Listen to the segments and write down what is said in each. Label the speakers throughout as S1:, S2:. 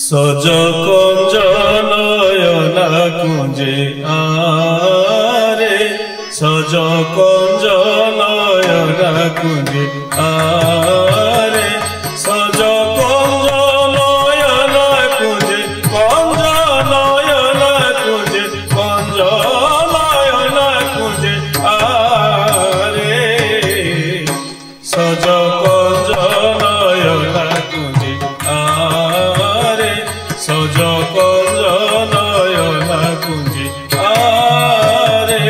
S1: সজ কুঞ্জ নয়না কুঞ্জে আরে সজ কুঞ্জ নয়না কুঞ্জে আরে সজ কুঞ্জ নয়না কুঞ্জে কুঞ্জ নয়না কুঞ্জে কুঞ্জ নয়না কুঞ্জে আরে সজ কুঞ্জ নয়না কুঞ্জে আরে সজ কুঞ্জ নয়না কুঞ্জে আরে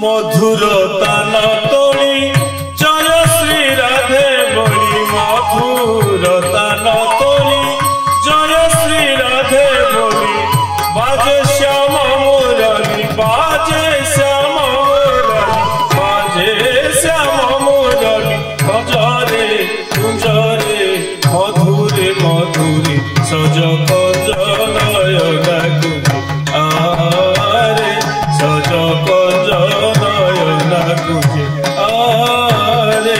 S1: মধুর তান তোলি জয় শ্রী রাধে বলি মধুর তান তোলি জয় শ্রী রাধে বলি বাজে শ্যাম মুরলী বাজে শ্যাম মুরলী বাজে শ্যাম মুরলী গজরে কুঞ্জরে মধুরে মধুরে সজ কুঞ্জ নয়না কুঞ্জে আরে সজ কুঞ্জ নয়না কুঞ্জে আরে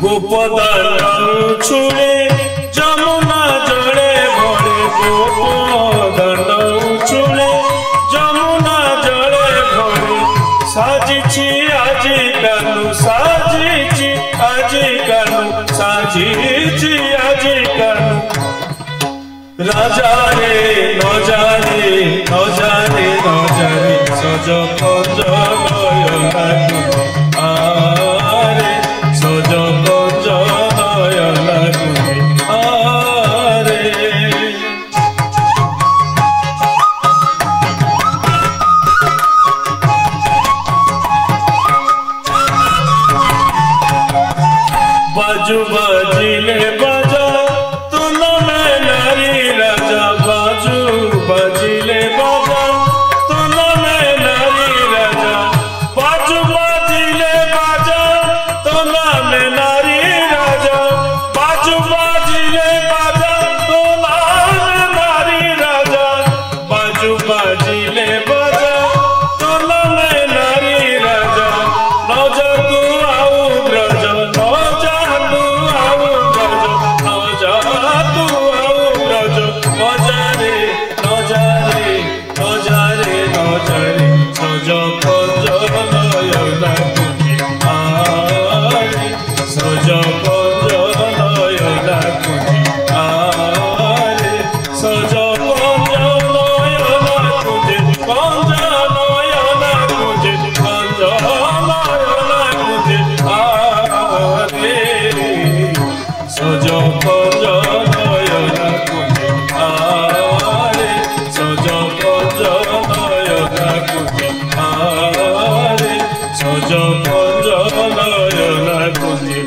S1: গোপদান ছুড়ে যমুনা জলে ভরে গোপদান ছুড়ে যমুনা জলে ভরে সাজিছি আজি কানু সাজিছি আজি কানু সাজিছি আজি কানু রাজা রে নজারে নজারে নজারে সজ কুঞ্জ নয়না কুঞ্জে আরে সজ কুঞ্জ নয়না কুঞ্জে আরে बाजू बाजिले बाजा तुम में नारी राजा बाजू बाजिले बाजा तुम में नारी राजा बाजू बाजिले बाजा तुम में नारी राजा बाजू बाजिले बाजा तुम में नारी राजा बाजू बाजिले बाजा तुम में नारी राजा नौजा तू आओ ब्रज नौजा সজ কুঞ্জ নয়না কুঞ্জে আরে সজ কুঞ্জ নয়না কুঞ্জে আরে সজ কুঞ্জ নয়না কুঞ্জে কুঞ্জ নয়না কুঞ্জে কুঞ্জ নয়না কুঞ্জে আরে সজ কুঞ্জ নয়না কুঞ্জে আরে সজ কুঞ্জ নয়না কুঞ্জে আরে সজ কুঞ্জ নয়না কুঞ্জে